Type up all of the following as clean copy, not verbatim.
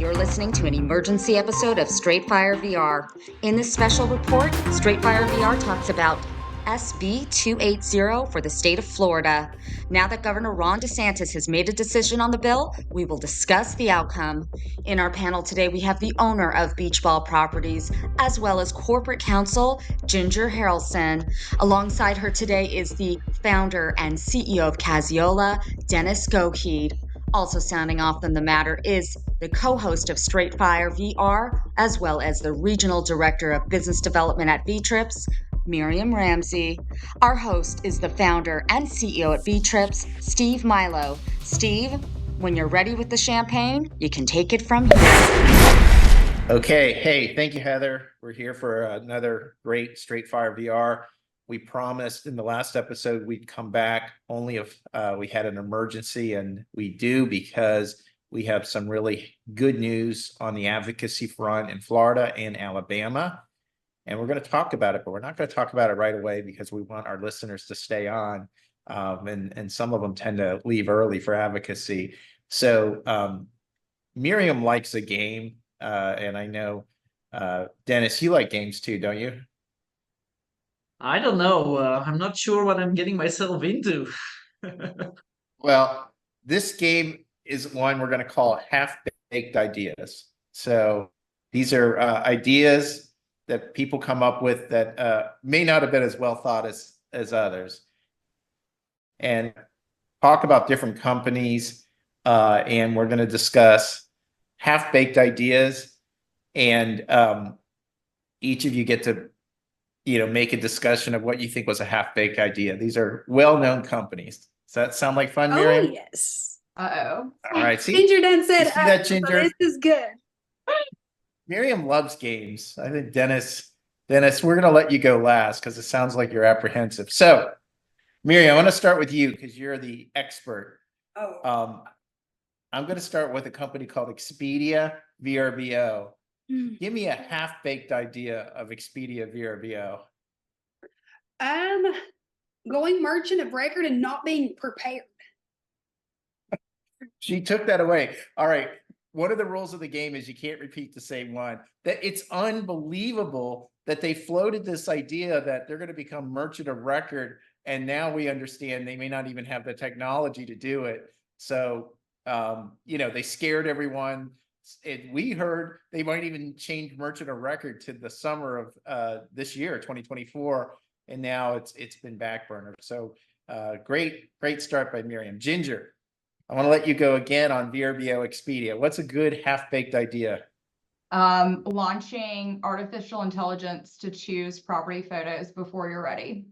You're listening to an emergency episode of Straight Fire VR. In this special report, Straight Fire VR talks about SB 280 for the state of Florida. Now that Governor Ron Desantis has made a decision on the bill, we will discuss the outcome. In our panel today, we have the owner of Beach Ball Properties, as well as corporate counsel, Ginger Harrelson. Alongside her today is the founder and CEO of Casiola, Dennis Goeheid. Also sounding off on the matter is the co-host of Straight Fire VR, as well as the regional director of business development at V-Trips, Miriam Ramsey. Our host is the founder and CEO at V-Trips, Steve Milo. Steve, when you're ready with the champagne, you can take it from here. Okay. Hey, thank you, Heather. We're here for another great Straight Fire VR. We promised in the last episode we'd come back only if we had an emergency, and we do because we have some really good news on the advocacy front in Florida and Alabama. And we're going to talk about it, but we're not going to talk about it right away because we want our listeners to stay on. And some of them tend to leave early for advocacy. So Miriam likes a game, and I know, Dennis, you like games too, don't you? I don't know. I'm not sure what I'm getting myself into. Well, this game is one we're going to call half-baked ideas. So these are ideas that people come up with that may not have been as well thought as others. And talk about different companies, and we're going to discuss half-baked ideas, and each of you get to make a discussion of what you think was a half-baked idea. These are well-known companies. Does that sound like fun, Miriam? Oh, yes. Uh-oh. All right. See, Ginger done said, see that, so Ginger? this is good. Miriam loves games. I think Dennis, we're going to let you go last because it sounds like you're apprehensive. So, Miriam, I want to start with you because you're the expert. Oh. I'm going to start with a company called Expedia VRBO. Give me a half-baked idea of Expedia VRBO. Going merchant of record and not being prepared. She took that away. All right. One of the rules of the game is you can't repeat the same one. That it's unbelievable that they floated this idea that they're going to become merchant of record, and now we understand they may not even have the technology to do it. So, they scared everyone. We heard they might even change merchant of record to the summer of this year, 2024, and now it's been backburner. So great start by Miriam. Ginger, I want to let you go again on VRBO Expedia. What's a good half-baked idea? Launching artificial intelligence to choose property photos before you're ready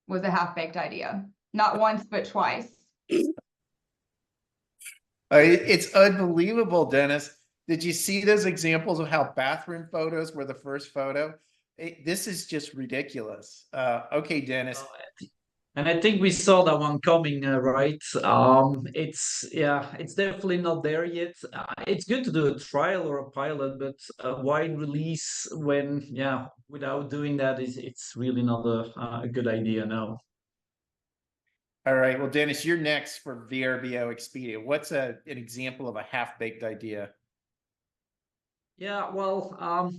was a half-baked idea. Not once, but twice. It's unbelievable, Dennis. Did you see those examples of how bathroom photos were the first photo? This is just ridiculous. Okay, Dennis. And I think we saw that one coming, right? It's definitely not there yet. It's good to do a trial or a pilot, but a wide release without doing that it's really not a good idea now. All right. Well, Dennis, you're next for VRBO Expedia. What's an example of a half-baked idea? Yeah, well,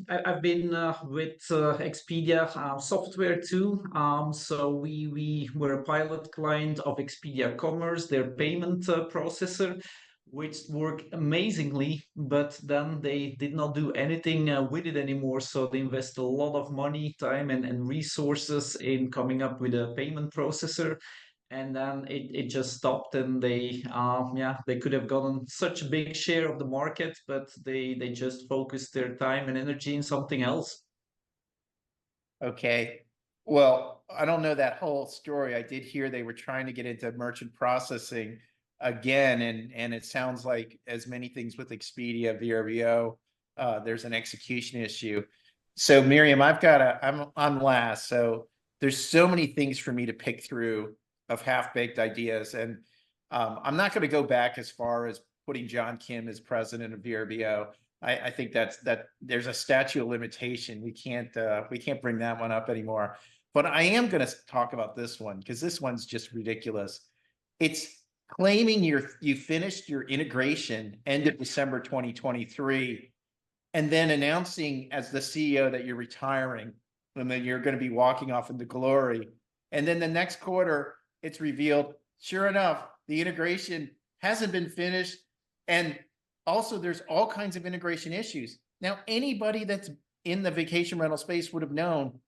I've been with Expedia software too. So we were a pilot client of Expedia Commerce, their payment processor, which worked amazingly, but then they did not do anything with it anymore. So they invest a lot of money, time, and resources in coming up with a payment processor. And then it just stopped, and they could have gotten such a big share of the market, but they just focused their time and energy in something else. Okay. Well, I don't know that whole story. I did hear they were trying to get into merchant processing again, and it sounds like, as many things with Expedia VRBO, there's an execution issue. So Miriam, I'm last. So there's so many things for me to pick through of half-baked ideas, and I'm not going to go back as far as putting John Kim as president of VRBO. I think that there's a statute of limitation. We can't bring that one up anymore. But I am going to talk about this one because this one's just ridiculous. It's claiming you finished your integration end of December 2023, and then announcing as the CEO that you're retiring and then you're going to be walking off into glory. And then the next quarter, it's revealed, sure enough, the integration hasn't been finished. And also there's all kinds of integration issues. Now, anybody that's in the vacation rental space would have known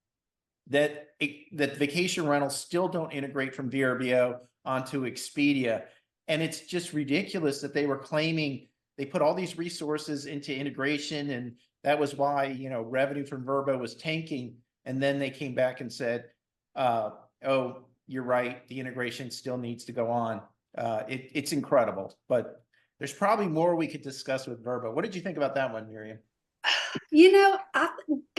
that vacation rentals still don't integrate from VRBO onto Expedia. And it's just ridiculous that they were claiming they put all these resources into integration, and that was why, you know, revenue from Vrbo was tanking. And then they came back and said, oh, you're right, the integration still needs to go on. It's incredible, but there's probably more we could discuss with Vrbo. What did you think about that one, Miriam? You know,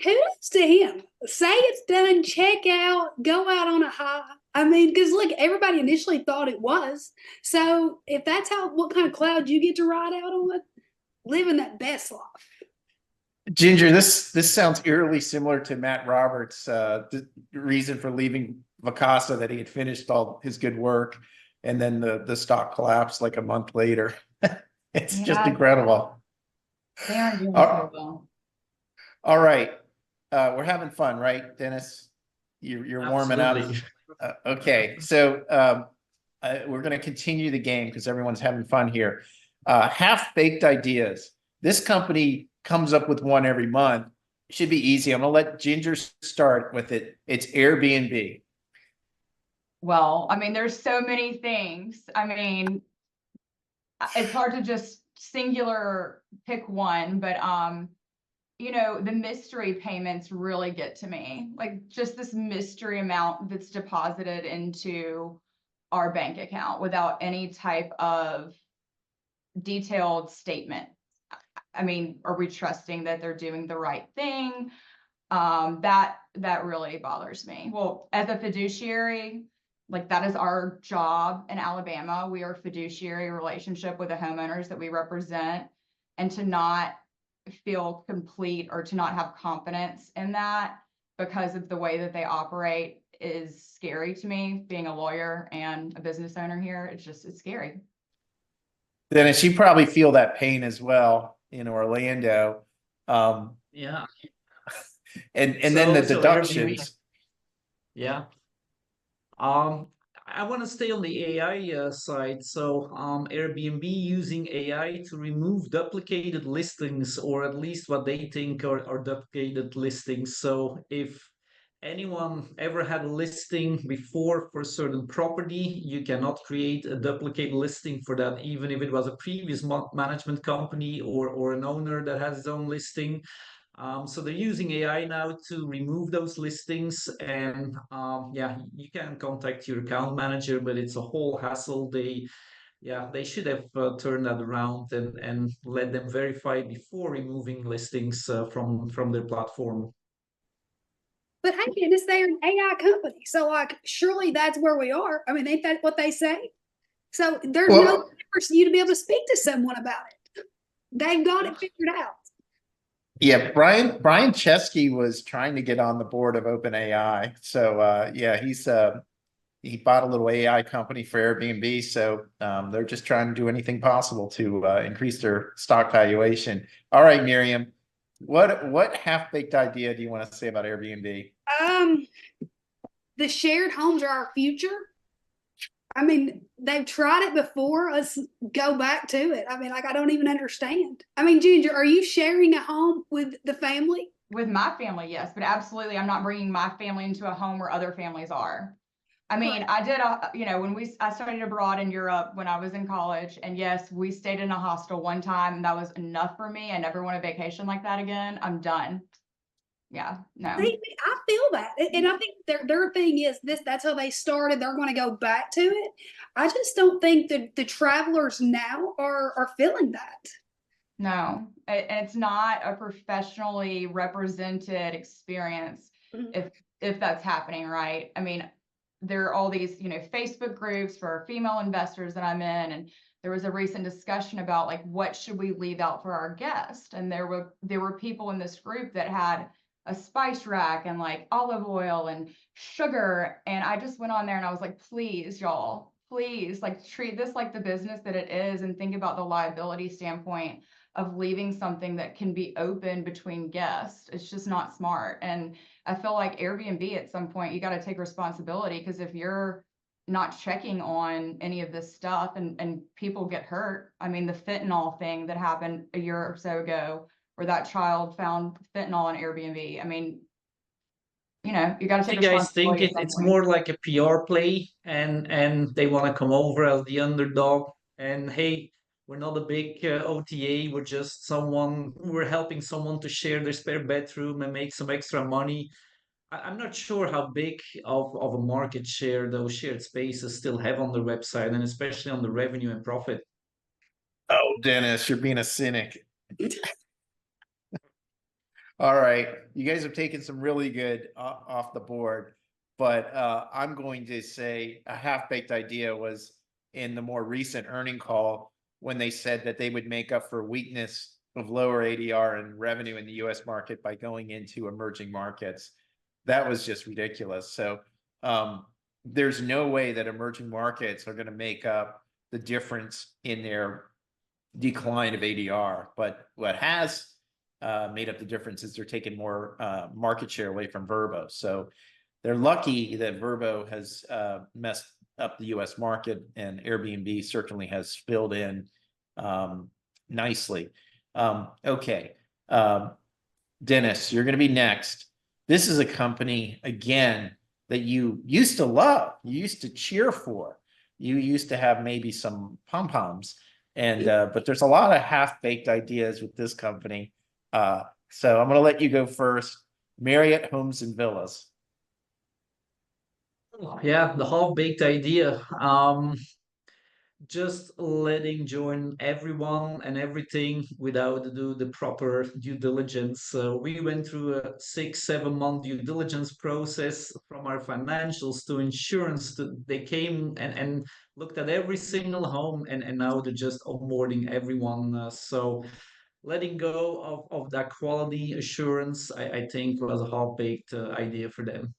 kudos to him. Say it's done, check out, go out on a high. I mean, because look, everybody initially thought it was. So if that's what kind of cloud you get to ride out on, living that best life. Ginger, this sounds eerily similar to Matt Roberts' the reason for leaving Vasa, that he had finished all his good work, and then the stock collapsed like a month later. It's just incredible. They aren't doing so well. All right. We're having fun, right, Dennis? You're warming up. Okay. So we're going to continue the game because everyone's having fun here. Half-baked ideas. This company comes up with one every month. It should be easy. I'm going to let Ginger start with it. It's Airbnb. Well, I mean, there's so many things. I mean, it's hard to just singular pick one, but you know, the mystery payments really get to me. Like just this mystery amount that's deposited into our bank account without any type of detailed statement. I mean, are we trusting that they're doing the right thing? That really bothers me. Well, as a fiduciary, like that is our job in Alabama. We are a fiduciary relationship with the homeowners that we represent, and to not feel complete or to not have confidence in that because of the way that they operate is scary to me. Being a lawyer and a business owner here, it's scary. Dennis, you probably feel that pain as well in Orlando. Yeah. And then the deductions. Airbnb, yeah. I want to stay on the AI side. So Airbnb using AI to remove duplicated listings, or at least what they think are duplicated listings. So if anyone ever had a listing before for a certain property, you cannot create a duplicate listing for that, even if it was a previous management company or an owner that has his own listing. So they're using AI now to remove those listings, and yeah, you can contact your account manager, but it's a whole hassle. They should have turned that around and let them verify before removing listings from their platform. But hey, Dennis, they're an AI company. So like, surely that's where we are. I mean, ain't that what they say? So there's no way for you to be able to speak to someone about it. They've got it figured out. Yeah, Brian Chesky was trying to get on the board of OpenAI. So yeah, he bought a little AI company for Airbnb. So they're just trying to do anything possible to increase their stock valuation. All right, Miriam, what half-baked idea do you want to say about Airbnb? The shared homes are our future. I mean, they've tried it before. Let's go back to it. I mean, like, I don't even understand. I mean, Ginger, are you sharing a home with the family? With my family, yes, but absolutely, I'm not bringing my family into a home where other families are. I mean, I did, you know, when I studied abroad in Europe when I was in college, and yes, we stayed in a hostel one time, and that was enough for me. I never want a vacation like that again. I'm done. Yeah, no. I feel that. And I think their thing is that's how they started. They're going to go back to it. I just don't think that the travelers now are feeling that. No, it's not a professionally represented experience if that's happening, right? I mean, there are all these, you know, Facebook groups for female investors that I'm in, and there was a recent discussion about like, what should we leave out for our guest? And there were people in this group that had a spice rack and like olive oil and sugar. And I just went on there and I was like, please, y'all, please, like, treat this like the business that it is and think about the liability standpoint of leaving something that can be open between guests. It's just not smart. And I feel like Airbnb at some point, you got to take responsibility, because if you're not checking on any of this stuff and people get hurt. I mean, the fentanyl thing that happened a year or so ago, where that child found fentanyl on Airbnb. I mean, you know, you got to Do take you guys think responsibility at some it's point. more like a PR play, and they want to come over as the underdog? And hey, we're not a big OTA. We're helping someone to share their spare bedroom and make some extra money. I'm not sure how big of a market share those shared spaces still have on their website, and especially on the revenue and profit. Oh, Dennis, you're being a cynic. All right, you guys have taken some really good off the board, but I'm going to say a half-baked idea was in the more recent earning call when they said that they would make up for weakness of lower ADR and revenue in the US market by going into emerging markets. That was just ridiculous. So there's no way that emerging markets are going to make up the difference in their decline of ADR. But what has made up the difference is they're taking more market share away from Vrbo. So they're lucky that Vrbo has messed up the US market, and Airbnb certainly has filled in nicely. Okay. Dennis, you're going to be next. This is a company, again, that you used to love, you used to cheer for, you used to have maybe some pom-poms, and but there's a lot of half-baked ideas with this company. So I'm going to let you go first. Marriott Homes and Villas. Yeah, the half-baked idea. Just letting join everyone and everything without do the proper due diligence. We went through a 6-7 month due diligence process, from our financials to insurance. They came and looked at every single home, and now they're just onboarding everyone. So letting go of that quality assurance, I think was a half-baked idea for them.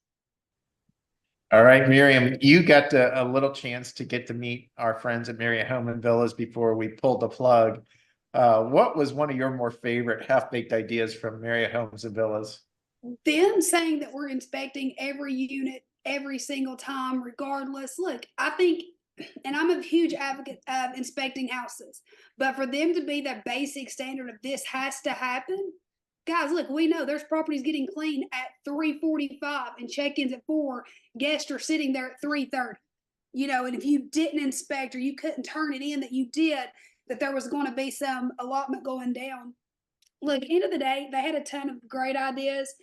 All right, Miriam, you got a little chance to get to meet our friends at Marriott Home and Villas before we pulled the plug. What was one of your more favorite half-baked ideas from Marriott Homes and Villas? Them saying that we're inspecting every unit every single time, regardless. Look, I think, and I'm a huge advocate of inspecting houses, but for them to be that basic standard of this has to happen. Guys, look, we know there's properties getting cleaned at 3:45 and check-ins at 4. Guests are sitting there at 3:30. You know, and if you didn't inspect or you couldn't turn it in that you did, that there was going to be some allotment going down. Look, end of the day, they had a ton of great ideas.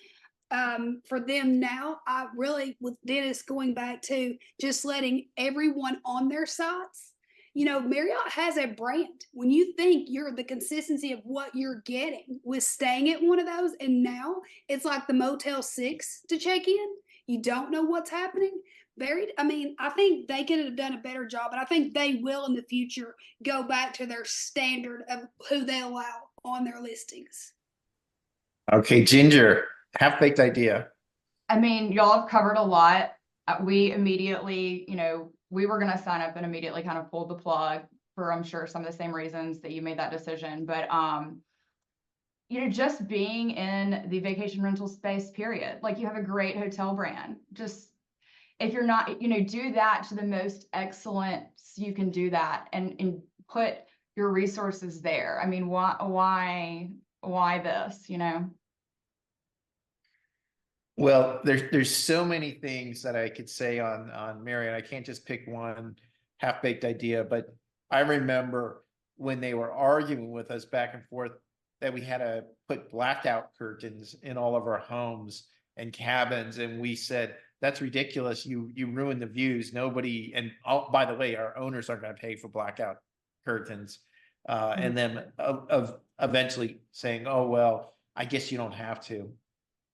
For them now, I really, with Dennis going back to just letting everyone on their sites, you know, Marriott has a brand. When you think you're the consistency of what you're getting with staying at one of those, and now it's like the Motel 6 to check in, you don't know what's happening. I mean, I think they could have done a better job, and I think they will in the future go back to their standard of who they allow on their listings. Okay, Ginger, half-baked idea. I mean, y'all have covered a lot. We immediately, you know, we were going to sign up and immediately kind of pulled the plug for, I'm sure, some of the same reasons that you made that decision. But, you know, just being in the vacation rental space, period. Like, you have a great hotel brand. Just, if you're not, you know, do that to the most excellence you can do that, and put your resources there. I mean, why this, you know? Well, there's so many things that I could say on Marriott. I can't just pick one half-baked idea, but I remember when they were arguing with us back and forth that we had to put blackout curtains in all of our homes and cabins, and we said, that's ridiculous. You ruin the views. Nobody, and by the way, our owners aren't going to pay for blackout curtains. And then eventually saying, oh, well, I guess you don't have to.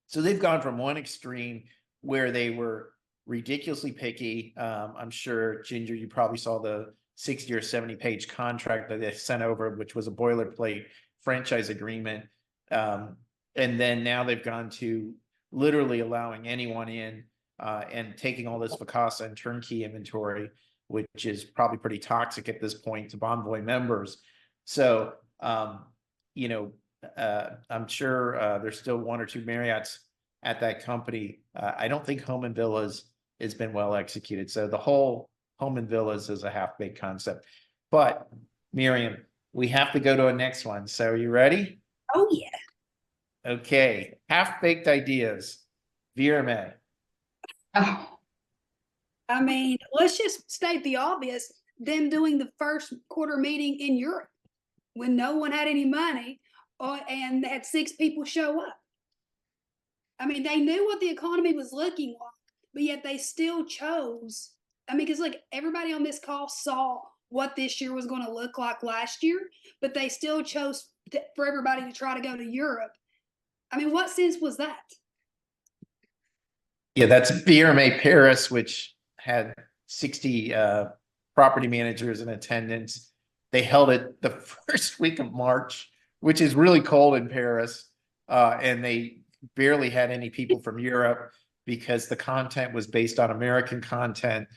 So they've gone from one extreme where they were ridiculously picky. I'm sure, Ginger, you probably saw the 60 or 70-page contract that they sent over, which was a boilerplate franchise agreement. And then now they've gone to literally allowing anyone in and taking all this Vasa and turnkey inventory. which is probably pretty toxic at this point to Bonvoy members. So, you know, I'm sure there's still one or two Marriotts at that company. I don't think Home and Villas has been well executed. So the whole Home and Villas is a half-baked concept. But Miriam, we have to go to a next one. So are you ready? Oh yeah. Okay, half-baked ideas, VRMA. Oh, I mean, let's just state the obvious. Them doing the first quarter meeting in Europe when no one had any money, and they had 6 people show up. I mean, they knew what the economy was looking like, but yet they still chose. I mean, because like everybody on this call saw what this year was going to look like last year, but they still chose for everybody to try to go to Europe. I mean, what sense was that? Yeah, that's VRMA Paris, which had 60 property managers in attendance. They held it the first week of March, which is really cold in Paris. And they barely had any people from Europe because the content was based on American content.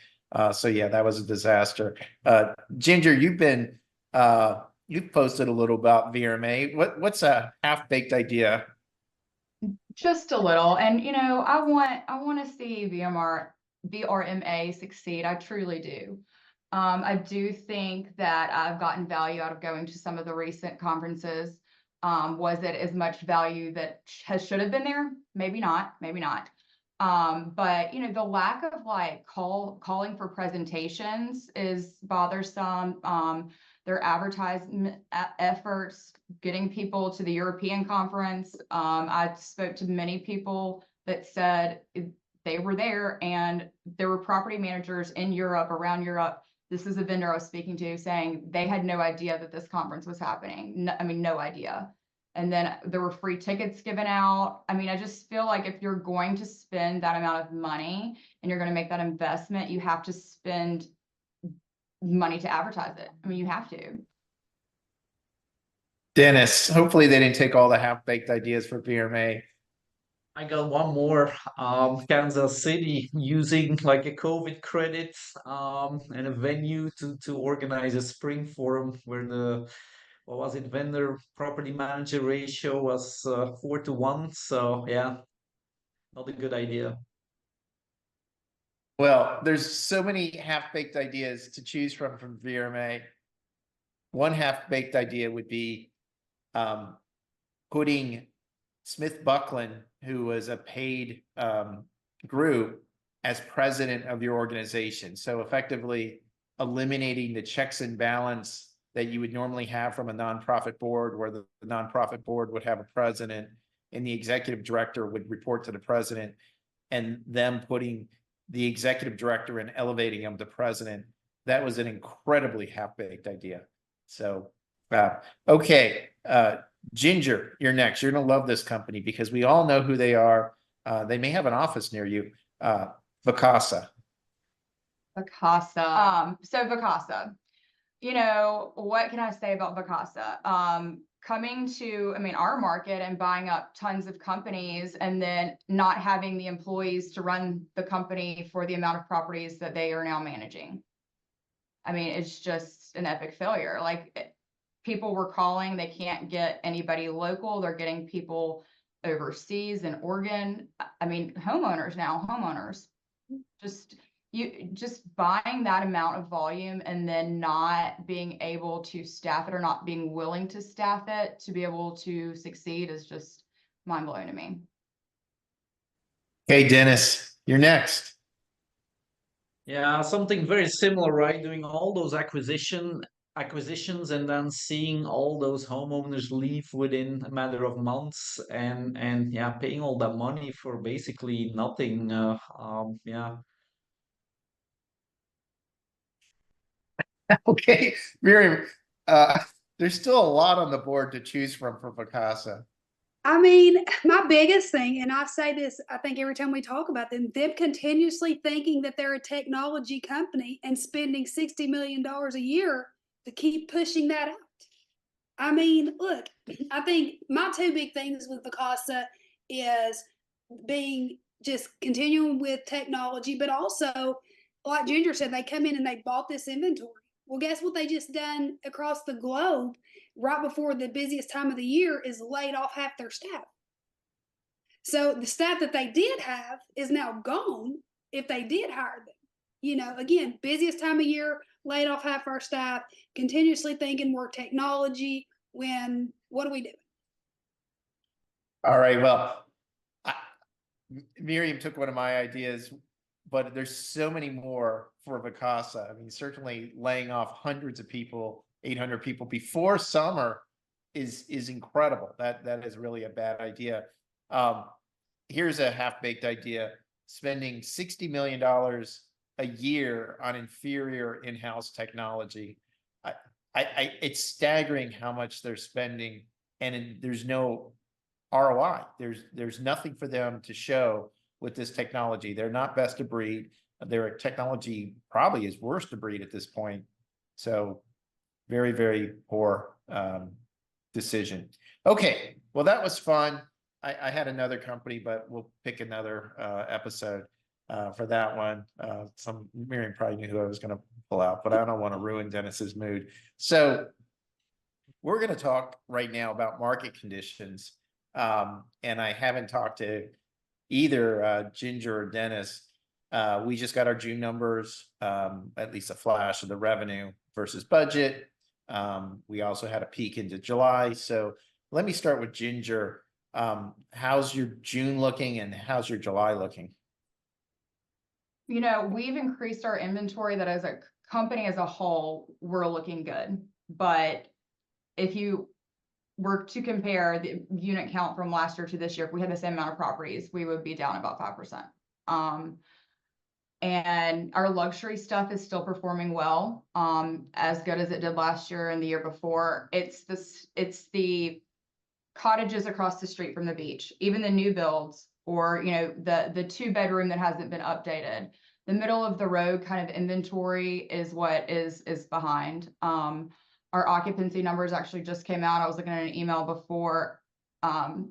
So yeah, that was a disaster. Ginger, you've posted a little about VRMA. What's a half-baked idea? just a little. And you know, I want to see VRMA succeed. I truly do. I do think that I've gotten value out of going to some of the recent conferences. Was it as much value that should have been there? Maybe not, maybe not. But you know, the lack of like calling for presentations is bothersome. Their advertisement efforts, getting people to the European conference. I spoke to many people that said they were there and there were property managers in Europe, around Europe. This is a vendor I was speaking to saying they had no idea that this conference was happening. No, I mean, no idea. And then there were free tickets given out. I mean, I just feel like if you're going to spend that amount of money and you're going to make that investment, you have to spend money to advertise it. I mean, you have to. Dennis, hopefully they didn't take all the half-baked ideas for VRMA. I got one more. Kansas City using like a COVID credits and a venue to organize a spring forum where the what was it, vendor property manager ratio was 4-1. So yeah, not a good idea. Well, there's so many half-baked ideas to choose from VRMA. One half-baked idea would be putting Smith Buckland, who was a paid group, as president of your organization. So effectively eliminating the checks and balance that you would normally have from a nonprofit board, where the nonprofit board would have a president and the executive director would report to the president, and them putting the executive director and elevating him to president. That was an incredibly half-baked idea. So, okay. Ginger, you're next. You're going to love this company because we all know who they are. They may have an office near you. Vasa. Vasa. So Vasa, you know, what can I say about Vasa? Coming to, I mean, our market and buying up tons of companies and then not having the employees to run the company for the amount of properties that they are now managing. I mean, it's just an epic failure. Like people were calling, they can't get anybody local. They're getting people overseas in Oregon. I mean, homeowners, just buying that amount of volume and then not being able to staff it or not being willing to staff it to be able to succeed is just mind blowing to me. Hey, Dennis, you're next. Yeah, something very similar, right? Doing all those acquisitions and then seeing all those homeowners leave within a matter of months and yeah, paying all that money for basically nothing. Yeah. Okay, Miriam, there's still a lot on the board to choose from for Vasa. I mean, my biggest thing, and I say this, I think every time we talk about them continuously thinking that they're a technology company and spending $60 million a year to keep pushing that out. I mean, look, I think my 2 big things with Vasa is being just continuing with technology, but also like Ginger said, they come in and they bought this inventory. Well, guess what they just done across the globe right before the busiest time of the year is laid off half their staff. So the staff that they did have is now gone if they did hire them. You know, again, busiest time of year, laid off half our staff, continuously thinking more technology when what are we doing? All right, well, Miriam took one of my ideas, but there's so many more for Vacasa. I mean, certainly laying off hundreds of people, 800 people before summer is incredible. That is really a bad idea. Here's a half-baked idea: spending $60 million a year on inferior in-house technology. It's staggering how much they're spending, and there's no ROI. There's nothing for them to show with this technology. They're not best of breed. Their technology probably is worst of breed at this point. So very, very poor decision. Okay, well, that was fun. I had another company, but we'll pick another episode for that one. Miriam probably knew who I was going to pull out, but I don't want to ruin Dennis's mood. So we're going to talk right now about market conditions. And I haven't talked to either Ginger or Dennis. We just got our June numbers, at least a flash of the revenue versus budget. We also had a peek into July. So let me start with Ginger. How's your June looking and how's your July looking? You know, we've increased our inventory that as a company as a whole, we're looking good. But if you were to compare the unit count from last year to this year, if we had the same amount of properties, we would be down about 5%. And our luxury stuff is still performing well, as good as it did last year and the year before. It's the cottages across the street from the beach, even the new builds, or, you know, the 2-bedroom that hasn't been updated. The middle of the road kind of inventory is what is behind. Our occupancy numbers actually just came out. I was looking at an email before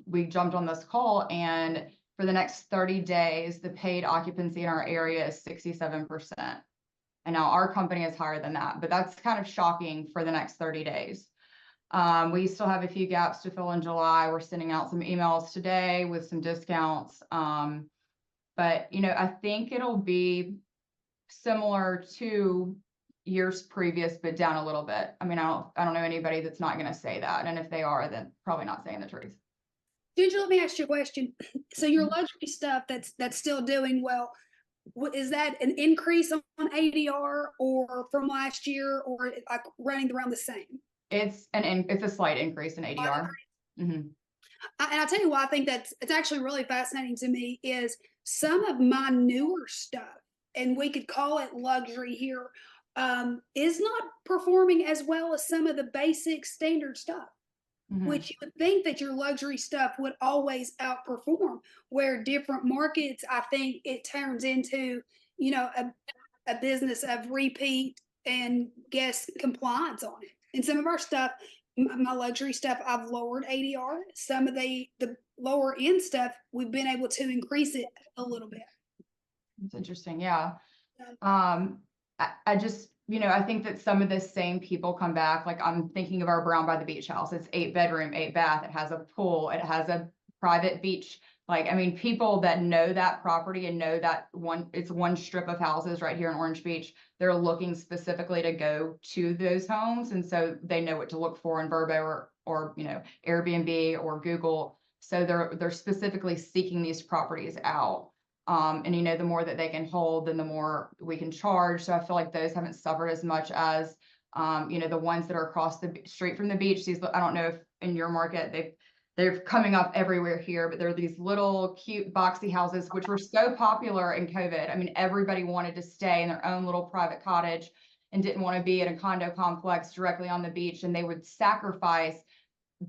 we jumped on this call, and for the next 30 days, the paid occupancy in our area is 67%. And now our company is higher than that, but that's kind of shocking for the next 30 days. We still have a few gaps to fill in July. We're sending out some emails today with some discounts. But, you know, I think it'll be similar to years previous, but down a little bit. I mean, I don't know anybody that's not going to say that. And if they are, then probably not saying the truth. Ginger, let me ask you a question. So your luxury stuff that's still doing well, is that an increase on ADR or from last year, or like running around the same? It's a slight increase in ADR. Mm-hmm. And I'll tell you why I think it's actually really fascinating to me is some of my newer stuff, and we could call it luxury here, is not performing as well as some of the basic standard stuff. Mm-hmm. Which you would think that your luxury stuff would always outperform, where different markets, I think it turns into, you know, a business of repeat and guest compliance on it. And some of our stuff, my luxury stuff, I've lowered ADR. Some of the lower end stuff, we've been able to increase it a little bit. It's interesting. Yeah. I just, you know, I think that some of the same people come back. Like I'm thinking of our Brown by the Beach house. It's 8-bedroom, 8-bath. It has a pool. It has a private beach. Like, I mean, people that know that property and know that it's one strip of houses right here in Orange Beach. They're looking specifically to go to those homes. And so they know what to look for in Vrbo or, you know, Airbnb or Google. So they're specifically seeking these properties out. And, you know, the more that they can hold, then the more we can charge. So I feel like those haven't suffered as much as, you know, the ones that are across the street from the beach. These, I don't know if in your market, they're coming up everywhere here, but they're these little cute boxy houses, which were so popular in COVID. I mean, everybody wanted to stay in their own little private cottage and didn't want to be in a condo complex directly on the beach. And they would sacrifice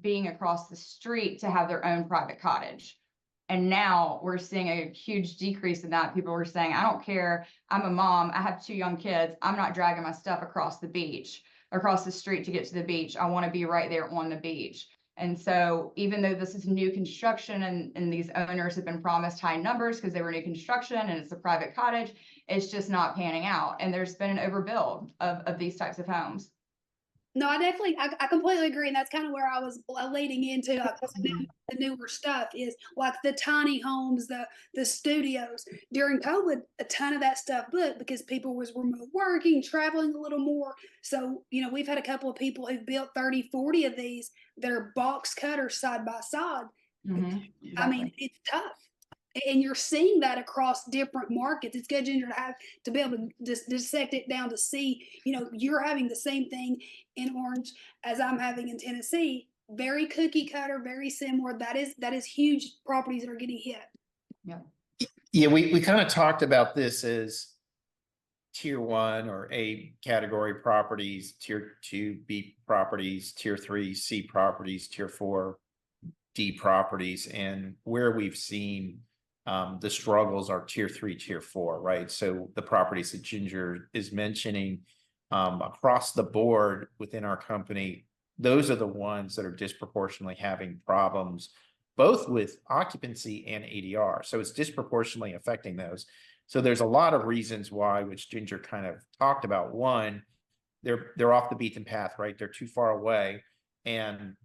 being across the street to have their own private cottage. And now we're seeing a huge decrease in that. People were saying, I don't care. I'm a mom. I have 2 young kids. I'm not dragging my stuff across the beach, across the street to get to the beach. I want to be right there on the beach. And so even though this is new construction and these owners have been promised high numbers because they were new construction and it's a private cottage, it's just not panning out. And there's been an overbuild of these types of homes. No, I completely agree, and that's kind of where I was leading into. The newer stuff is like the tiny homes, the studios. During COVID, a ton of that stuff booked because people was remote working, traveling a little more. So, we've had a couple of people who've built 30, 40 of these that are box cutters side by side. Exactly. I mean, it's tough. And you're seeing that across different markets. It's good, Ginger, to be able to dissect it down to see, you're having the same thing in Orange as I'm having in Tennessee. Very cookie cutter, very similar. That is huge properties that are getting hit. Yeah. Yeah, we kind of talked about this as tier 1 or A category properties, tier 2 B properties, tier 3 C properties, tier 4 D properties, and where we've seen the struggles are tier 3, tier 4, right? So the properties that Ginger is mentioning across the board within our company, those are the ones that are disproportionately having problems, both with occupancy and ADR. So it's disproportionately affecting those. So there's a lot of reasons why, which Ginger kind of talked about. One, they're off the beaten path, right? They're too far away. And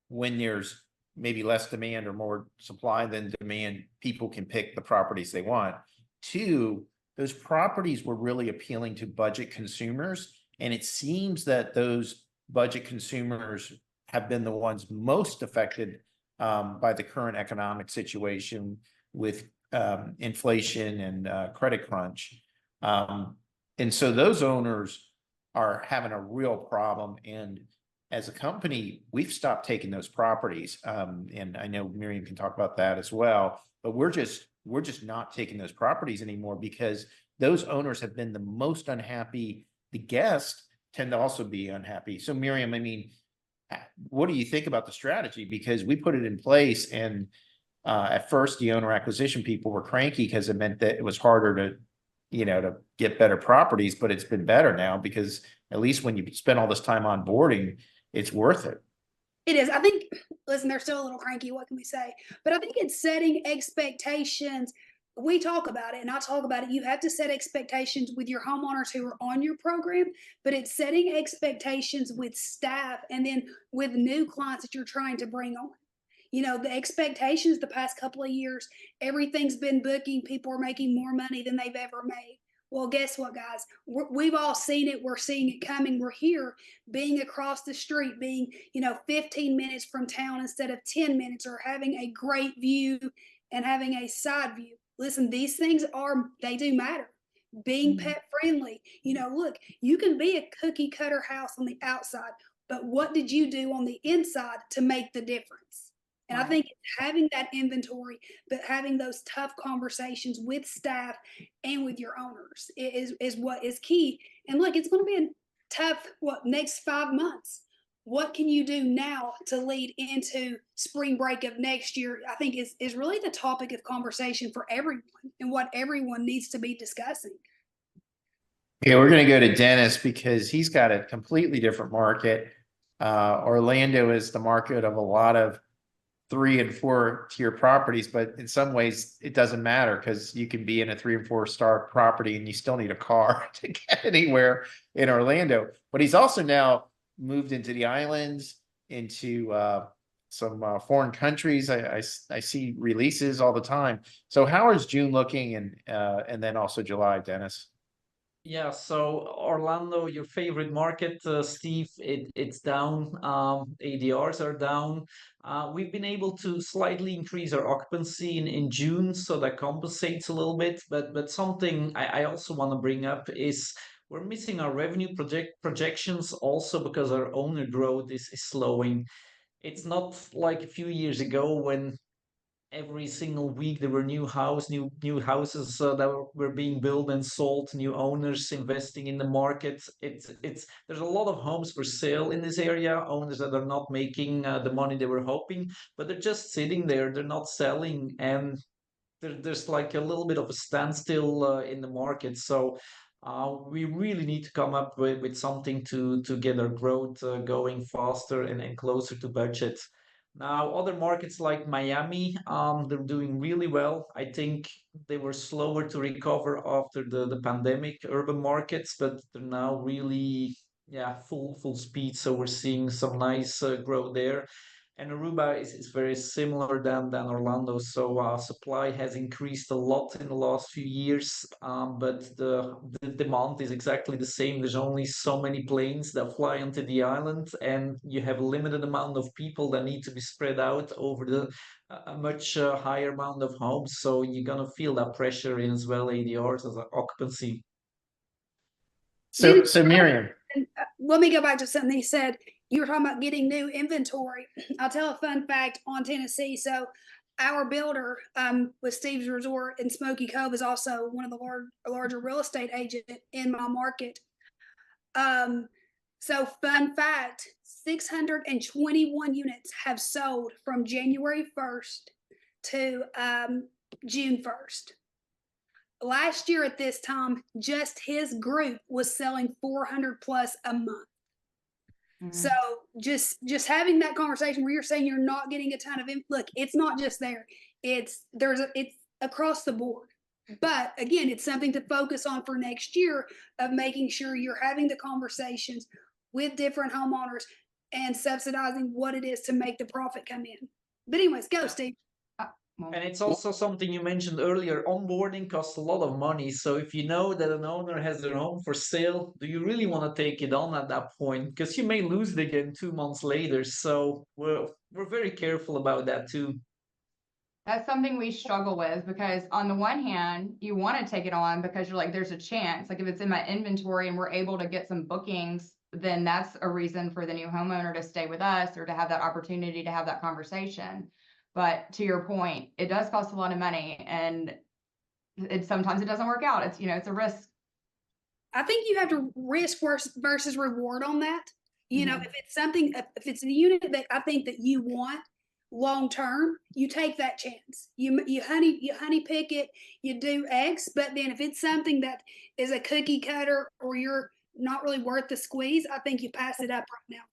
when there's maybe less demand or more supply than demand, people can pick the properties they want. Two, those properties were really appealing to budget consumers. And it seems that those budget consumers have been the ones most affected by the current economic situation with inflation and credit crunch. And so those owners are having a real problem. And as a company, we've stopped taking those properties. And I know Miriam can talk about that as well, but we're just not taking those properties anymore because those owners have been the most unhappy. The guests tend to also be unhappy. So Miriam, I mean, what do you think about the strategy? Because we put it in place, and at first the owner acquisition people were cranky because it meant that it was harder to get better properties, but it's been better now because at least when you spend all this time onboarding, it's worth it. It is. I think, listen, they're still a little cranky. What can we say? But I think it's setting expectations. We talk about it and I talk about it. You have to set expectations with your homeowners who are on your program, but it's setting expectations with staff and then with new clients that you're trying to bring on. The expectations the past couple of years, everything's been booking. People are making more money than they've ever made. Well, guess what, guys? We've all seen it. We're seeing it coming. We're here, being across the street, being, 15 minutes from town instead of 10 minutes, or having a great view and having a side view. Listen, these things they do matter. Being pet friendly. Look, you can be a cookie cutter house on the outside, but what did you do on the inside to make the difference? And I think having that inventory, but having those tough conversations with staff and with your owners is what is key. And look, it's going to be a tough, next 5 months. What can you do now to lead into spring break of next year? I think is really the topic of conversation for everyone and what everyone needs to be discussing. Yeah, we're going to go to Dennis because he's got a completely different market. Orlando is the market of a lot of 3 and 4 tier properties, but in some ways it doesn't matter because you can be in a 3 and 4 star property and you still need a car to get anywhere in Orlando. But he's also now moved into the islands, into some foreign countries. I see releases all the time. So how is June looking, and then also July, Dennis? Yeah, so Orlando, your favorite market, Steve, it's down. ADRs are down. We've been able to slightly increase our occupancy in June, so that compensates a little bit. But something I also want to bring up is we're missing our revenue projections also because our owner growth is slowing. It's not like a few years ago when every single week there were new houses that were being built and sold, new owners investing in the market. It's there's a lot of homes for sale in this area, owners that are not making the money they were hoping, but they're just sitting there, they're not selling, and there's like a little bit of a standstill in the market. So We really need to come up with something to get our growth going faster and closer to budget. Now, other markets like Miami, they're doing really well. I think they were slower to recover after the pandemic, urban markets, but they're now really, yeah, full speed. So we're seeing some nice growth there. And Aruba is very similar than Orlando. So supply has increased a lot in the last few years, but the demand is exactly the same. There's only so many planes that fly onto the island, and you have a limited amount of people that need to be spread out over a much higher amount of homes. So you're gonna feel that pressure in as well, ADRs as occupancy. So Miriam, And let me go back to something he said. You were talking about getting new inventory. I'll tell a fun fact on Tennessee. So, our builder with Steve's Resort in Smoky Cove is also one of the larger real estate agent in my market. So, fun fact: 621 units have sold from January 1st to June 1st. Last year at this time, just his group was selling 400 plus a month. So just having that conversation where you're saying you're not getting a ton of look, it's not just there. It's across the board. But again, it's something to focus on for next year of making sure you're having the conversations with different homeowners and subsidizing what it is to make the profit come in. But anyways, go, Steve. And it's also something you mentioned earlier, onboarding costs a lot of money. So if you know that an owner has their home for sale, do you really want to take it on at that point? Because you may lose it again 2 months later. So we're very careful about that too. That's something we struggle with because on the one hand, you want to take it on because you're like, there's a chance. Like if it's in my inventory and we're able to get some bookings, then that's a reason for the new homeowner to stay with us or to have that opportunity to have that conversation. But to your point, it does cost a lot of money and sometimes it doesn't work out. It's, it's a risk. I think you have to risk versus reward on that. You know, Mhm. if it's something, if it's a unit that I think that you want long term, you take that chance. You honey pick it, you do X, but then if it's something that is a cookie cutter or you're not really worth the squeeze, I think you pass it up right now.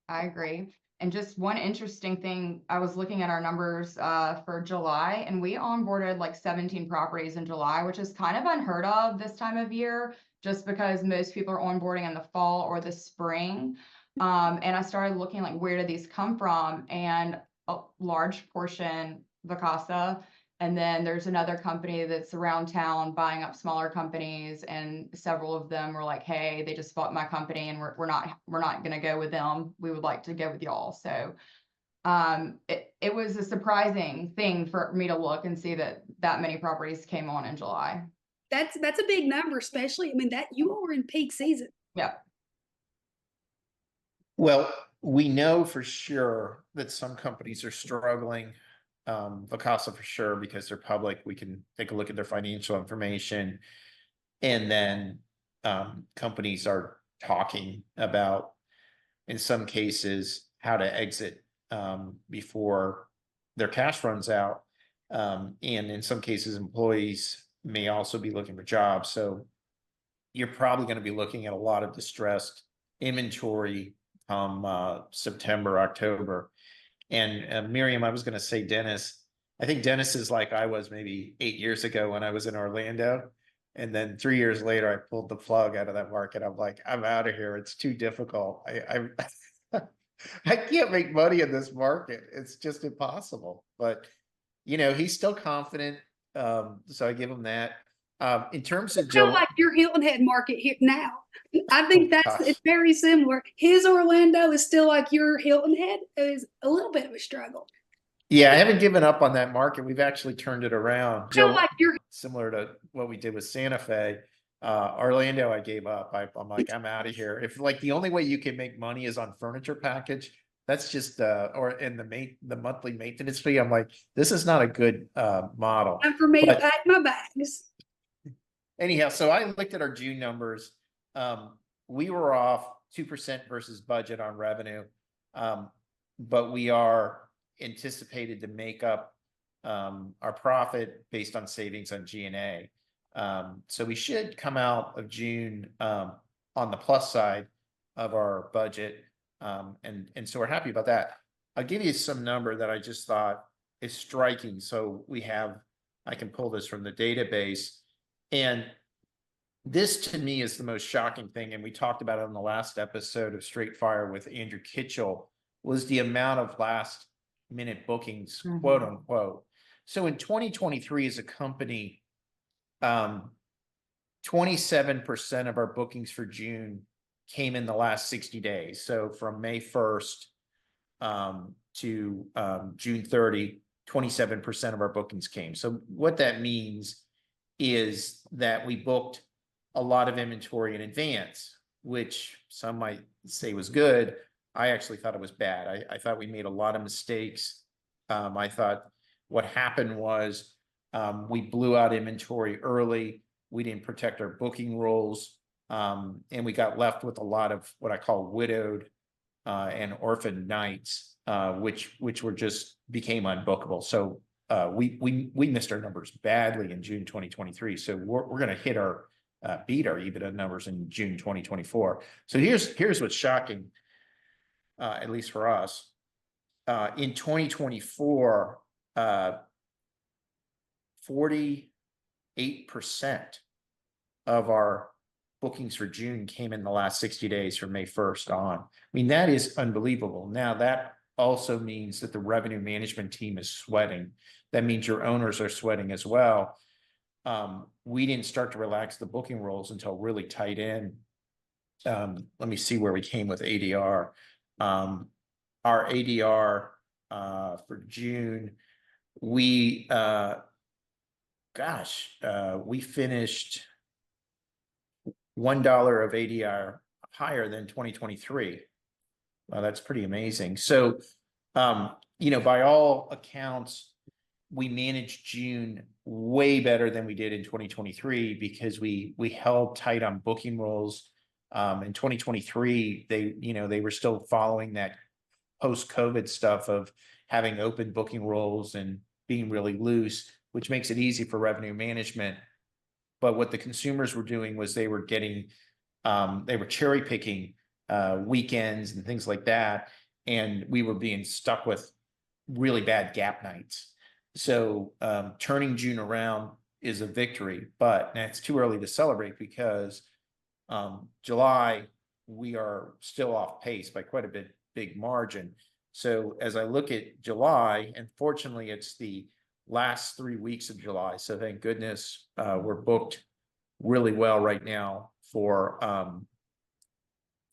I agree. And just one interesting thing, I was looking at our numbers for July, and we onboarded like 17 properties in July, which is kind of unheard of this time of year, just because most people are onboarding in the fall or the spring. And I started looking like, where did these come from? And a large portion, Vasa. And then there's another company that's around town buying up smaller companies, and several of them were like, "Hey, they just bought my company, and we're not going to go with them. We would like to go with y'all." So, it was a surprising thing for me to look and see that many properties came on in July. That's a big number, especially. I mean, that you are in peak season. Yeah. well, we know for sure that some companies are struggling. Vacasa for sure, because they're public. We can take a look at their financial information. And then companies are talking about, in some cases, how to exit before their cash runs out. And in some cases, employees may also be looking for jobs. So you're probably going to be looking at a lot of distressed inventory September, October. And Miriam, I was going to say Dennis. I think Dennis is like I was maybe 8 years ago when I was in Orlando. And then 3 years later, I pulled the plug out of that market. I'm like, I'm out of here. It's too difficult. I can't make money in this market. It's just impossible. But, he's still confident. So I give him that. In terms of I feel like your Hilton Head market here now. I think it's very similar. His Orlando is still like your Hilton Head. It is a little bit of a struggle. Yeah, I haven't given up on that market. We've actually turned it around. I feel like you're Similar to what we did with Santa Fe. Orlando, I gave up. I'm like, I'm out of here. If like the only way you can make money is on furniture package, that's just or in the monthly maintenance fee. I'm like, this is not a good model. time for me to pack my bags. Anyhow, so I looked at our June numbers. We were off 2% versus budget on revenue, but we are anticipated to make up our profit based on savings on G&A. So we should come out of June on the plus side of our budget. And so we're happy about that. I'll give you some number that I just thought is striking. So I can pull this from the database. And this to me is the most shocking thing. And we talked about it on the last episode of Straight Fire with Andrew Kitchell, was the amount of last minute bookings, quote unquote. So in 2023 as a company, 27% of our bookings for June came in the last 60 days. So from May 1st to June 30, 27% of our bookings came. So what that means is that we booked a lot of inventory in advance, which some might say was good. I actually thought it was bad. I thought we made a lot of mistakes. I thought what happened was we blew out inventory early. We didn't protect our booking rolls, and we got left with a lot of what I call widowed and orphaned nights, which became unbookable. So we missed our numbers badly in June 2023. So we're going to hit our beat our EBITDA numbers in June 2024. So here's what's shocking, at least for us. In 2024, 48% of our bookings for June came in the last 60 days from May 1st on. I mean, that is unbelievable. Now, that also means that the revenue management team is sweating. That means your owners are sweating as well. We didn't start to relax the booking rolls until really tight in. Let me see where we came with ADR. Our ADR for June, we finished $1 of ADR higher than 2023. Well, that's pretty amazing. So, by all accounts, we managed June way better than we did in 2023 because we held tight on booking rolls. In 2023, they were still following that post-COVID stuff of having open booking rolls and being really loose, which makes it easy for revenue management. But what the consumers were doing was they were cherry picking weekends and things like that. And we were being stuck with really bad gap nights. So turning June around is a victory, but it's too early to celebrate because July, we are still off pace by quite a big margin. So as I look at July, and fortunately it's the last 3 weeks of July. So thank goodness we're booked really well right now for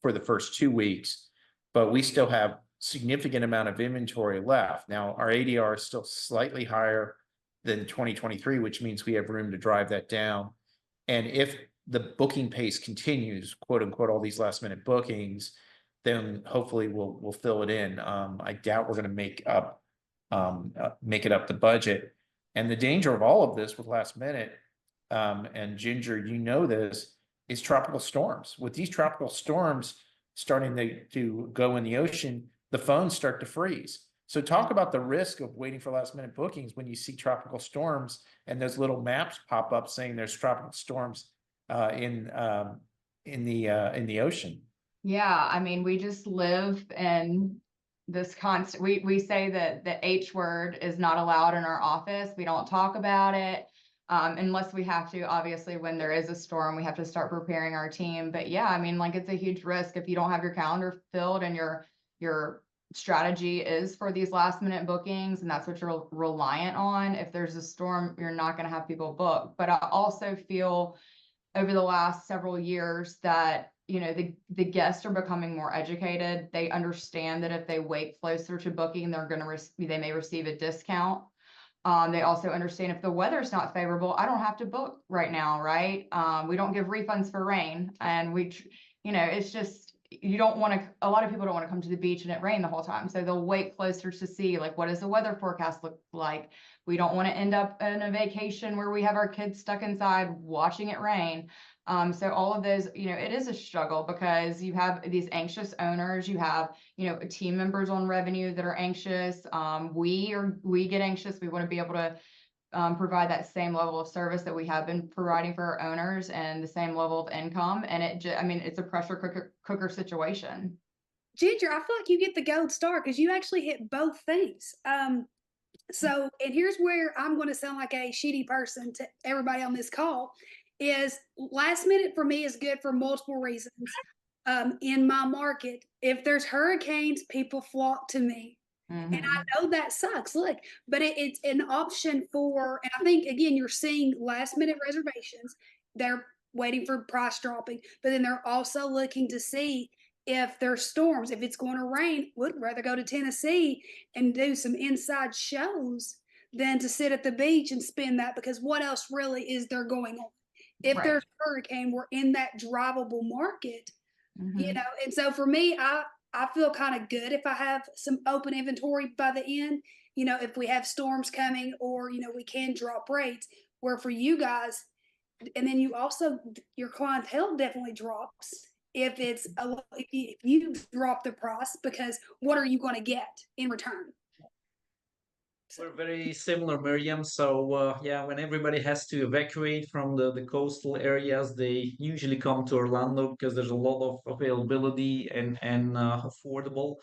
the first 2 weeks, but we still have significant amount of inventory left. Now our ADR is still slightly higher than 2023, which means we have room to drive that down. And if the booking pace continues, quote unquote, all these last minute bookings, then hopefully we'll fill it in. I doubt we're going to make it up the budget. And the danger of all of this with last minute, and Ginger, this, is tropical storms. With these tropical storms starting to go in the ocean, the phones start to freeze. So talk about the risk of waiting for last minute bookings when you see tropical storms and those little maps pop up saying there's tropical storms in the ocean. Yeah, I mean, we just live in this constant, we say that the H word is not allowed in our office. We don't talk about it unless we have to. Obviously, when there is a storm, we have to start preparing our team. But yeah, I mean, like, it's a huge risk if you don't have your calendar filled and your strategy is for these last minute bookings, and that's what you're reliant on. If there's a storm, you're not going to have people book. But I also feel over the last several years that the guests are becoming more educated. They understand that if they wait closer to booking, they may receive a discount. They also understand if the weather's not favorable, I don't have to book right now, right? We don't give refunds for rain, and it's just, a lot of people don't want to come to the beach and it rain the whole time. So they'll wait closer to see, like, what does the weather forecast look like? We don't want to end up in a vacation where we have our kids stuck inside watching it rain. So all of those, it is a struggle because you have these anxious owners, you have, team members on revenue that are anxious. We get anxious. We want to be able to provide that same level of service that we have been providing for our owners and the same level of income. And I mean, it's a pressure cooker situation. Ginger, I feel like you get the gold star because you actually hit both things. So, and here's where I'm going to sound like a shitty person to everybody on this call is last minute for me is good for multiple reasons. In my market, if there's hurricanes, people flock to me. And I know that sucks. Look, but it's an option for, and I think again, you're seeing last minute reservations. They're waiting for price dropping, but then they're also looking to see if there's storms, if it's going to rain. Would rather go to Tennessee and do some inside shows than to sit at the beach and spend that, because what else really is there going on? If Right. there's a hurricane, we're in that drivable market, you Mhm. know. And so for me, I feel kind of good if I have some open inventory by the end, you know, if we have storms coming or, you know, we can drop rates. Where for you guys, and then you also, your clientele definitely drops if it's if you drop the price, because what are you going to get in return? We're very similar, Miriam. So yeah, when everybody has to evacuate from the coastal areas, they usually come to Orlando because there's a lot of availability and affordable.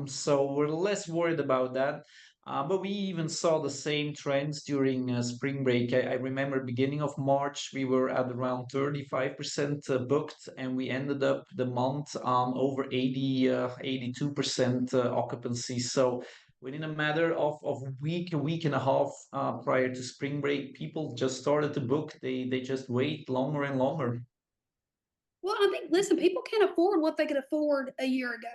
So we're less worried about that. But we even saw the same trends during spring break. I remember beginning of March, we were at around 35% booked, and we ended up the month over 82% occupancy. So within a matter of a week and a half prior to spring break, people just started to book. They just wait longer and longer. Well, I think, listen, people can't afford what they could afford a year ago.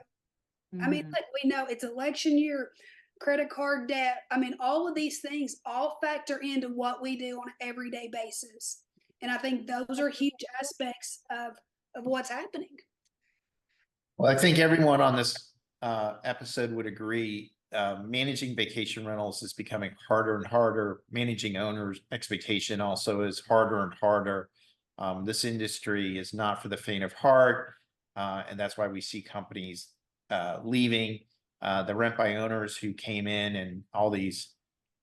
I mean, Mhm. look, we know it's election year, credit card debt. I mean, all of these things all factor into what we do on an everyday basis. And I think those are huge aspects of what's happening. Well, I think everyone on this episode would agree. Managing vacation rentals is becoming harder and harder. Managing owners' expectation also is harder and harder. This industry is not for the faint of heart, and that's why we see companies leaving. The rent by owners who came in, and all these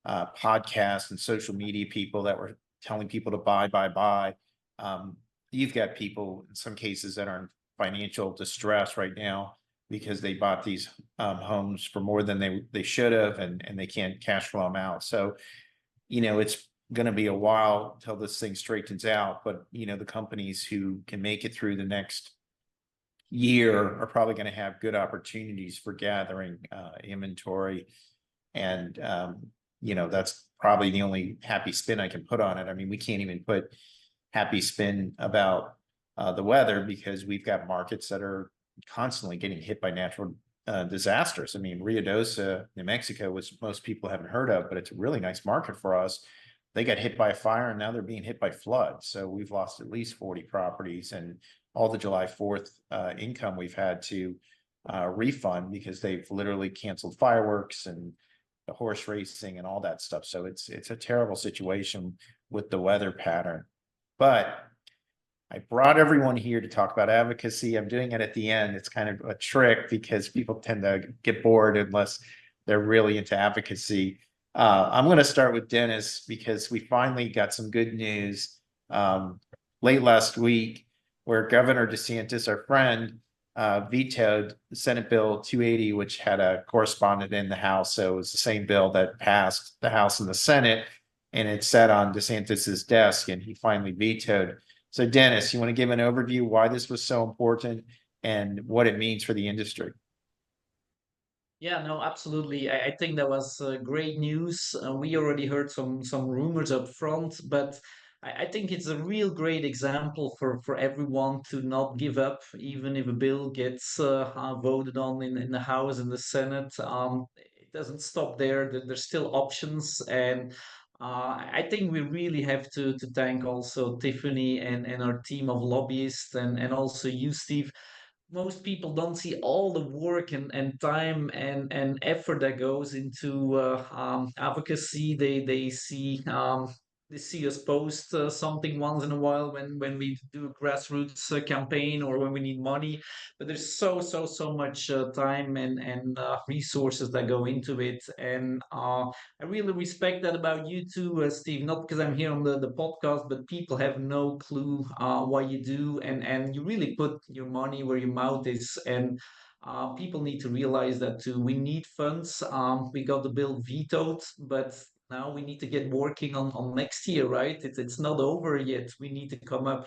podcasts and social media people that were telling people to buy. You've got people in some cases that are in financial distress right now because they bought these homes for more than they should have, and they can't cash flow them out. So, you know, it's going to be a while till this thing straightens out. But, you know, the companies who can make it through the next year are probably going to have good opportunities for gathering inventory. And, you know, that's probably the only happy spin I can put on it. I mean, we can't even put happy spin about the weather because we've got markets that are constantly getting hit by natural disasters. I mean, Rio Dosa, New Mexico, which most people haven't heard of, but it's a really nice market for us. They got hit by a fire and now they're being hit by floods. So we've lost at least 40 properties, and all the July 4th income we've had to refund because they've literally canceled fireworks and the horse racing and all that stuff. So it's a terrible situation with the weather pattern. But I brought everyone here to talk about advocacy. I'm doing it at the end. It's kind of a trick because people tend to get bored unless they're really into advocacy. I'm going to start with Dennis because we finally got some good news late last week where Governor DeSantis, our friend, vetoed the Senate Bill 280, which had a correspondent in the House. So it was the same bill that passed the House and the Senate, and it sat on DeSantis's desk, and he finally vetoed. So Dennis, you want to give an overview why this was so important and what it means for the industry? Yeah, no, absolutely. I think that was great news. We already heard some rumors up front, but I think it's a real great example for everyone to not give up, even if a bill gets voted on in the House and the Senate. It doesn't stop there. There's still options, and I think we really have to thank also Tiffany and our team of lobbyists and also you, Steve. Most people don't see all the work and time and effort that goes into advocacy. They see see us post something once in a while when we do a grassroots campaign or when we need money. But there's so much time and resources that go into it, and I really respect that about you too, Steve. Not because I'm here on the podcast, but people have no clue what you do, and you really put your money where your mouth is, and people need to realize that too. We need funds. We got the bill vetoed, but now we need to get working on next year, right? It's not over yet. We need to come up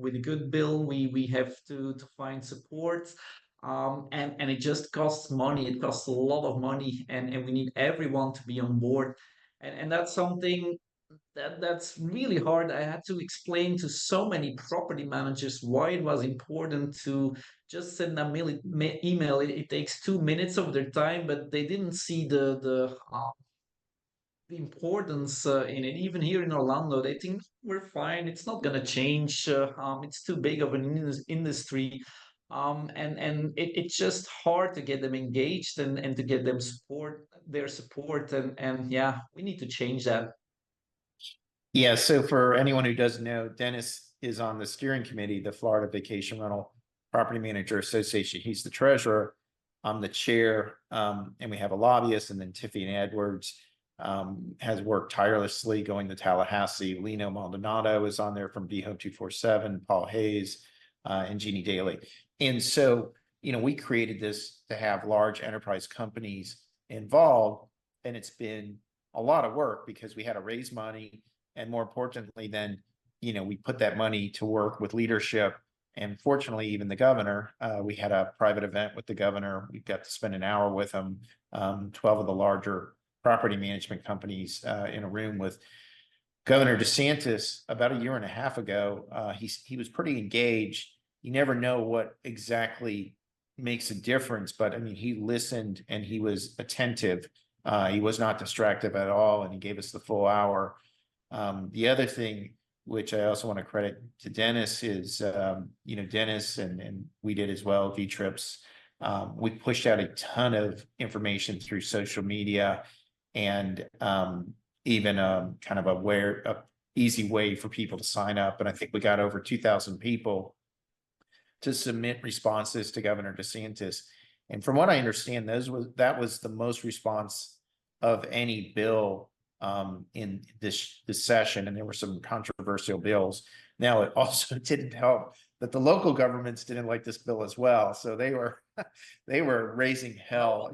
with a good bill. We have to find support. And it just costs money. It costs a lot of money, and we need everyone to be on board. And that's something that's really hard. I had to explain to so many property managers why it was important to just send a email. It takes 2 minutes of their time, but they didn't see the importance in it. Even here in Orlando, they think we're fine. It's not gonna change. It's too big of an industry. It's just hard to get them engaged and to get them their support. And yeah, we need to change that. Yeah, so for anyone who doesn't know, Dennis is on the steering committee, the Florida Vacation Rental Property Manager Association. He's the treasurer. I'm the chair, and we have a lobbyist, and then Tiffany Edwards has worked tirelessly going to Tallahassee. Lino Maldonado is on there from BHO 247, Paul Hayes, and Jeannie Daly. And so, we created this to have large enterprise companies involved, and it's been a lot of work because we had to raise money. And more importantly, then, we put that money to work with leadership. And fortunately, even the governor, we had a private event with the governor. We got to spend an hour with him, 12 of the larger property management companies in a room with Governor DeSantis about a year and a half ago. He was pretty engaged. You never know what exactly makes a difference, but I mean, he listened and he was attentive. He was not distracted at all, and he gave us the full hour. The other thing, which I also want to credit to Dennis, is, Dennis and we did as well, V-Trips. We pushed out a ton of information through social media, and even kind of a easy way for people to sign up. And I think we got over 2,000 people to submit responses to Governor DeSantis. And from what I understand, that was the most response of any bill in this session, and there were some controversial bills. Now, it also didn't help that the local governments didn't like this bill as well, so they were raising hell.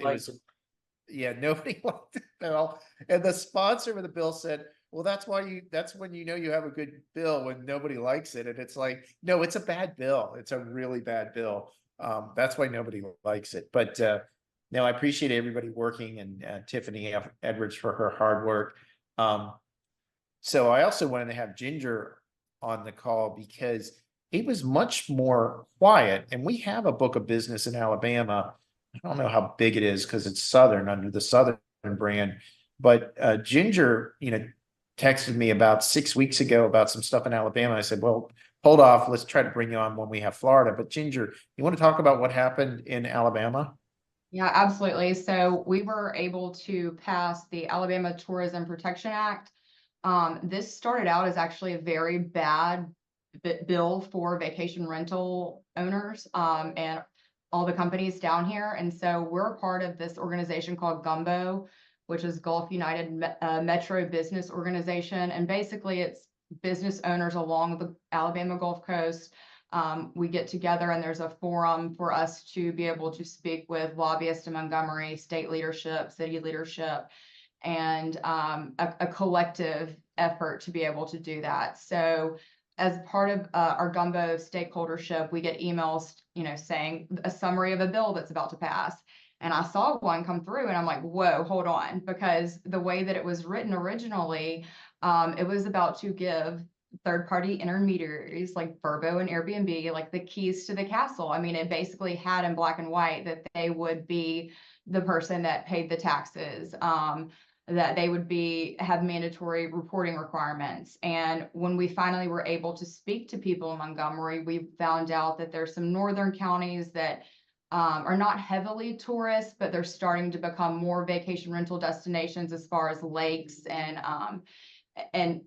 Yeah, nobody liked the bill, and the sponsor of the bill said, well, that's when you have a good bill, when nobody likes it. And it's like, no, it's a bad bill. It's a really bad bill. That's why nobody likes it. But no, I appreciate everybody working, and Tiffany Edwards for her hard work. So I also wanted to have Ginger on the call because it was much more quiet. And we have a book of business in Alabama. I don't know how big it is because it's Southern, under the Southern brand. But Ginger, texted me about 6 weeks ago about some stuff in Alabama. I said, well, hold off. Let's try to bring you on when we have Florida. But Ginger, you want to talk about what happened in Alabama? Yeah, absolutely. So we were able to pass the Alabama Tourism Protection Act. This started out as actually a very bad bill for vacation rental owners and all the companies down here. And so we're part of this organization called GUMBO, which is Gulf United Metro Business Organization. And basically it's business owners along the Alabama Gulf Coast. We get together and there's a forum for us to be able to speak with lobbyists in Montgomery, state leadership, city leadership, and a collective effort to be able to do that. So as part of our Gumbo stakeholdership, we get emails, saying a summary of a bill that's about to pass. And I saw one come through and I'm like, whoa, hold on, because the way that it was written originally, it was about to give third-party intermediaries like Vrbo and Airbnb, like the keys to the castle. I mean, it basically had in black and white that they would be the person that paid the taxes, that they would have mandatory reporting requirements. And when we finally were able to speak to people in Montgomery, we found out that there's some northern counties that are not heavily tourist, but they're starting to become more vacation rental destinations as far as lakes and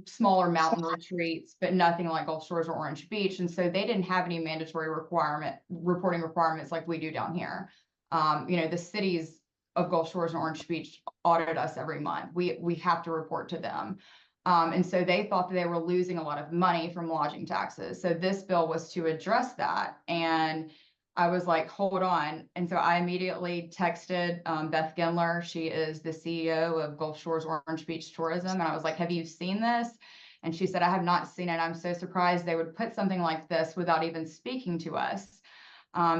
smaller mountain retreats, but nothing like Gulf Shores or Orange Beach. And so they didn't have any mandatory reporting requirements like we do down here. The cities of Gulf Shores and Orange Beach audit us every month. We have to report to them. And so they thought that they were losing a lot of money from lodging taxes. So this bill was to address that. And I was like, hold on. And so I immediately texted Beth Gendler. She is the CEO of Gulf Shores Orange Beach Tourism. And I was like, have you seen this? And she said, I have not seen it. I'm so surprised they would put something like this without even speaking to us.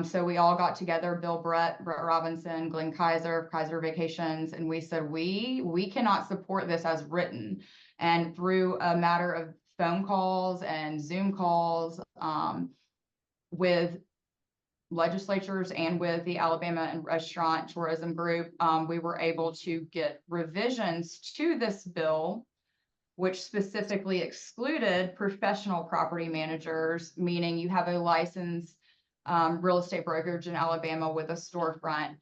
So we all got together, Bill Brett Robinson, Glenn Kaiser Vacations, and we said, we cannot support this as written. And through a matter of phone calls and Zoom calls with legislatures and with the Alabama and Restaurant Tourism Group, we were able to get revisions to this bill, which specifically excluded professional property managers, meaning you have a licensed real estate brokerage in Alabama with a storefront,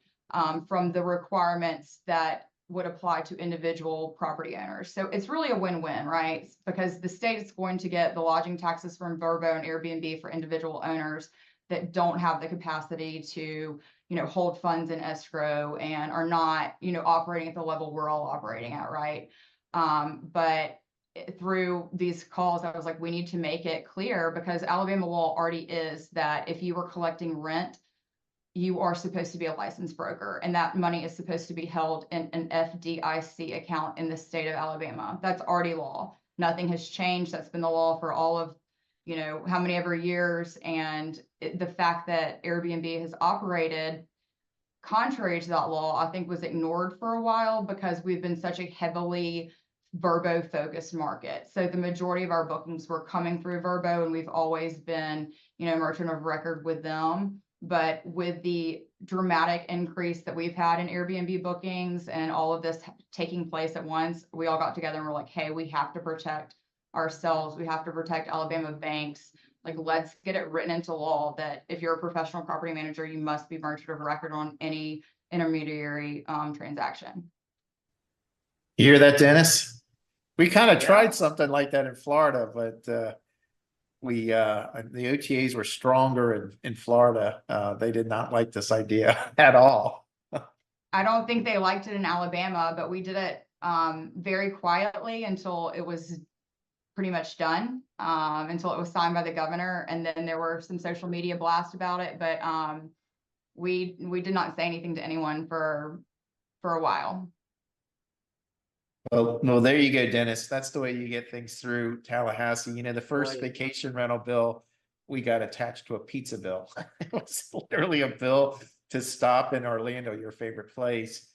from the requirements that would apply to individual property owners. So it's really a win-win, right? Because the state is going to get the lodging taxes from Vrbo and Airbnb for individual owners that don't have the capacity to, hold funds in escrow and are not, operating at the level we're all operating at, right? But through these calls, I was like, we need to make it clear, because Alabama law already is that if you are collecting rent, you are supposed to be a licensed broker, and that money is supposed to be held in an FDIC account in the state of Alabama. That's already law. Nothing has changed. That's been the law for all of, how many ever years. And the fact that Airbnb has operated contrary to that law, I think, was ignored for a while because we've been such a heavily Vrbo focused market. So the majority of our bookings were coming through Vrbo, and we've always been, merchant of record with them. But with the dramatic increase that we've had in Airbnb bookings and all of this taking place at once, we all got together and we're like, hey, we have to protect ourselves. We have to protect Alabama banks. Like, let's get it written into law that if you're a professional property manager, you must be merchant of record on any intermediary transaction. You hear that, Dennis? We kind of Yeah. tried something like that in Florida, but the OTAs were stronger in Florida. They did not like this idea at all. I don't think they liked it in Alabama, but we did it very quietly until it was pretty much done, until it was signed by the governor. And then there were some social media blasts about it, but we did not say anything to anyone for a while. Well, no, there you go, Dennis. That's the way you get things through Tallahassee. The first Right. vacation rental bill we got attached to a pizza bill. It was literally a bill to stop in Orlando, your favorite place,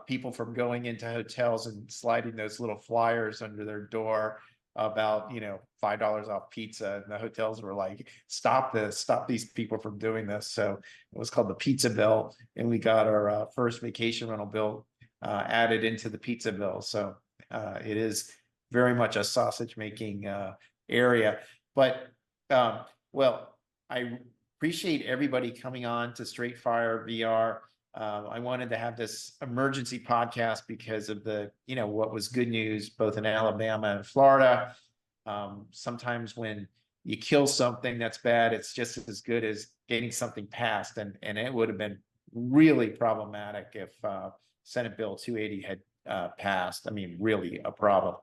people from going into hotels and sliding those little flyers under their door about, $5 off pizza. And the hotels were like, stop this, stop these people from doing this. So it was called the pizza bill. And we got our first vacation rental bill added into the pizza bill. So it is very much a sausage making area. But well, I appreciate everybody coming on to Straight Fire VR. I wanted to have this emergency podcast because of the, what was good news both in Alabama and Florida. Sometimes when you kill something that's bad, it's just as good as getting something passed. And it would have been really problematic if Senate Bill 280 had passed. I mean, really a problem.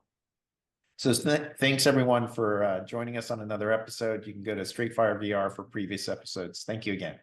So thanks everyone for joining us on another episode. You can go to Straight Fire VR for previous episodes. Thank you again.